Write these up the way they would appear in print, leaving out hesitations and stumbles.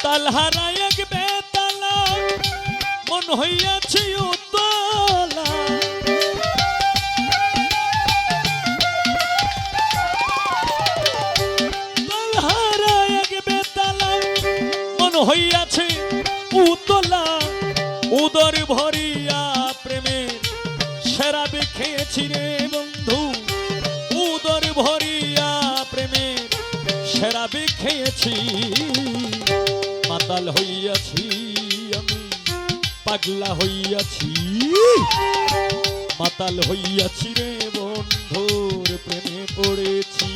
মাতাল হারায় এক বেতালা মন হইয়াছে উতলা মাতাল হারায় এক বেতালা মন হইয়াছে উতলা উদর ভরিয়া প্রেমের শরাবে খেয়েছি রে বন্ধু উদর ভরিয়া প্রেমের শরাবে খেয়েছি মাতাল হইয়াছি আমি পাগলা হইয়াছি মাতাল হইয়াছি রে বন্ধুর প্রেমে পড়েছি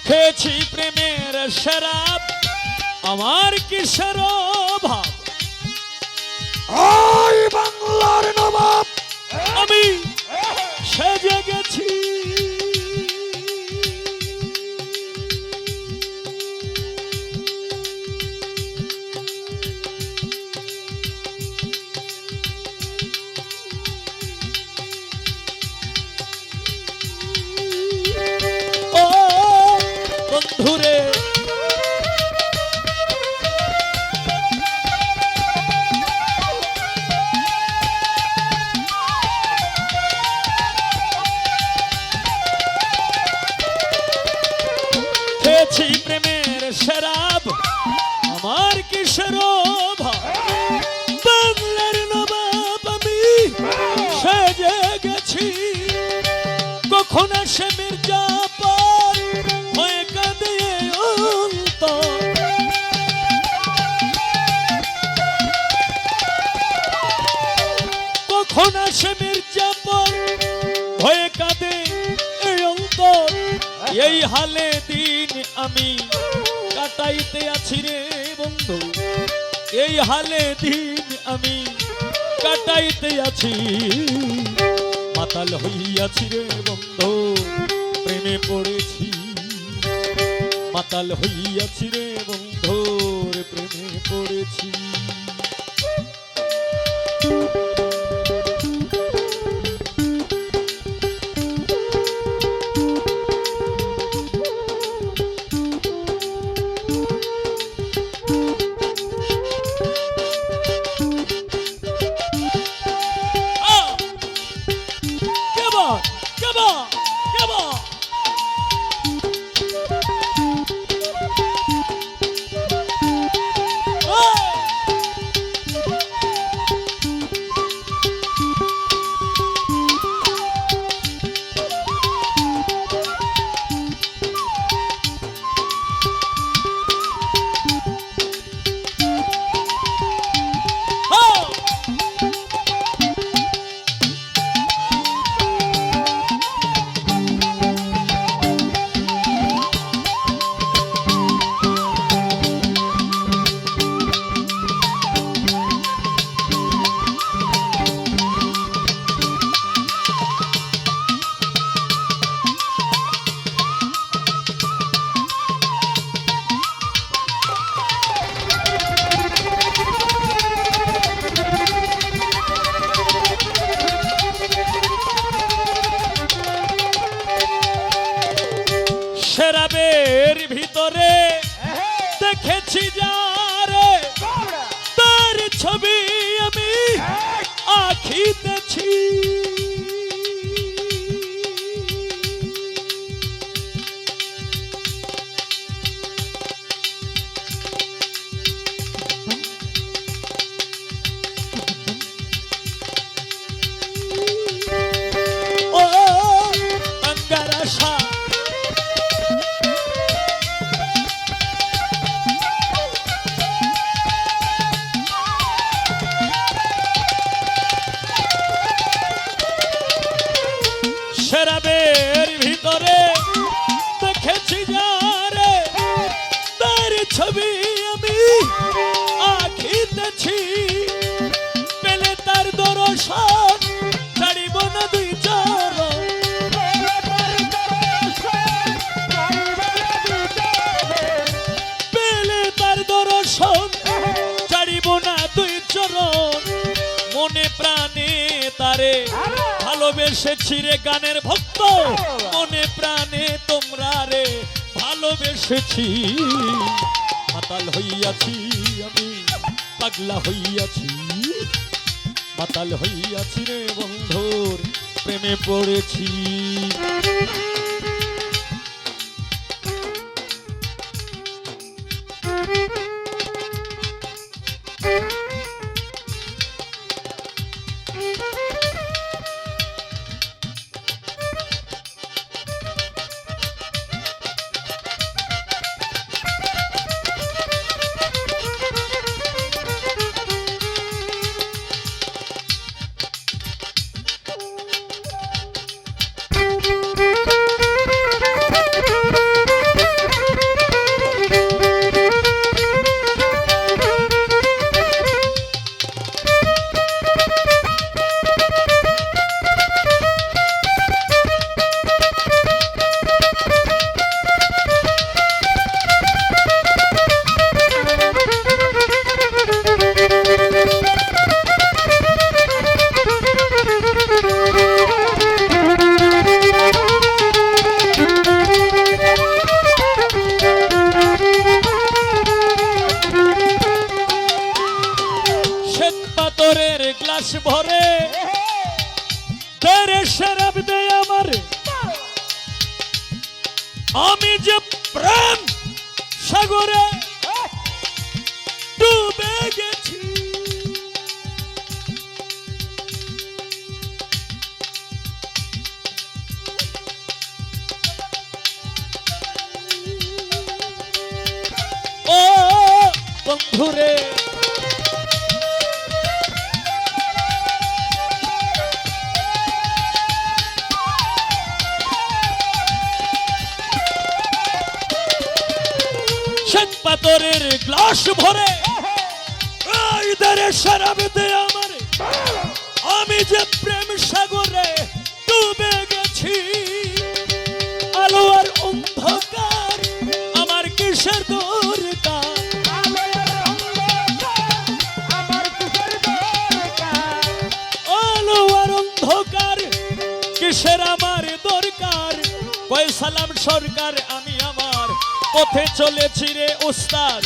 খেয়েছি প্রেমের শরাব আমার কিসের অভাব ওই বাংলার নবাব আমি সেজে গেছি ও বন্ধুরে খেয়েছি প্রেমের শরাব আমার কিসের অভাব বাংলার নবাব আমি সেজে গেছি কখন আসে মির্জাপুর হয়ে কাঁদে অন্তর কখন আসে মির্জাপুর হয়ে কাঁদে অন্তর এই হালে দিন আমি কাটাইতে আছি রে বন্ধু এই হালে দিন আমি কাটাইতে আছি মাতাল হইয়াছি রে বন্ধু প্রেমে পড়েছি মাতাল হইয়াছি রে বন্ধুর প্রেমে পড়েছি শরাবের ভিতরে দেখেছি যারে তার ছবি আমি আঁকিতেছি ও অঙ্গারাশা এসেছি পেলে তার দর্শন ছাড়িব না দুই চরণ পেলে তার দর্শন ছাড়িব না দুই চরণ মনে প্রাণে তারে ভালোবেসেছি রে গানের ভক্ত মনে প্রাণে তোমরা রে ভালোবেসেছি মাতাল হইয়াছি আমি পাগলা হইয়াছি মাতাল হইয়াছি রে বন্ধুর প্রেমে পড়েছি গ্লাস ভরে তেরে শরাব দে আমার আমি যে প্রেম সাগরে ডুবে গেছি ও বন্ধুরে পাথরের গ্লাস ভরে শরাব দে আমার আমি যে প্রেম সাগরে ডুবে গেছি আলো আর অন্ধকার আমার কিসের দরকার আলো আর অন্ধকার কিসের আমার দরকার কয় সালাম সরকার আমি আমার পথে চলেছি রে উস্তাদ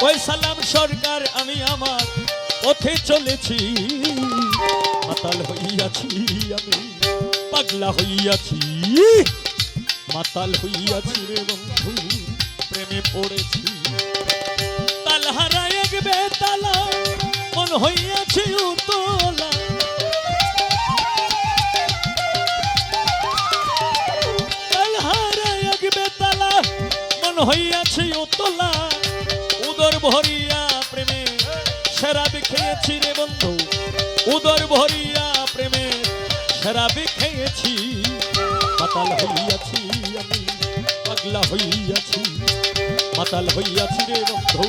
ওই সালাম সরকার আমি আমার পথে চলেছি মাতাল হইয়াছি আমি পাগলা হইয়াছি মাতাল হইয়াছি রে বন্ধু প্রেমে পড়েছি তাল হারায় এক বেতালা মন হইয়াছি উতলা তাল হারায় এক বেতালা হইয়াছি উতলা উদর ভরিয়া প্রেমে শরাব খেয়েছি রে বন্ধু উদর ভরিয়া প্রেমে শরাব খেয়েছি মাতাল হইয়াছি আমি পাগলা হইয়াছি মাতাল হইয়াছি রে বন্ধু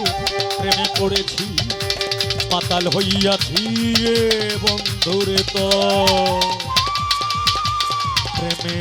প্রেমে পড়েছি মাতাল হইয়াছি রে বন্ধুরে তো প্রেমে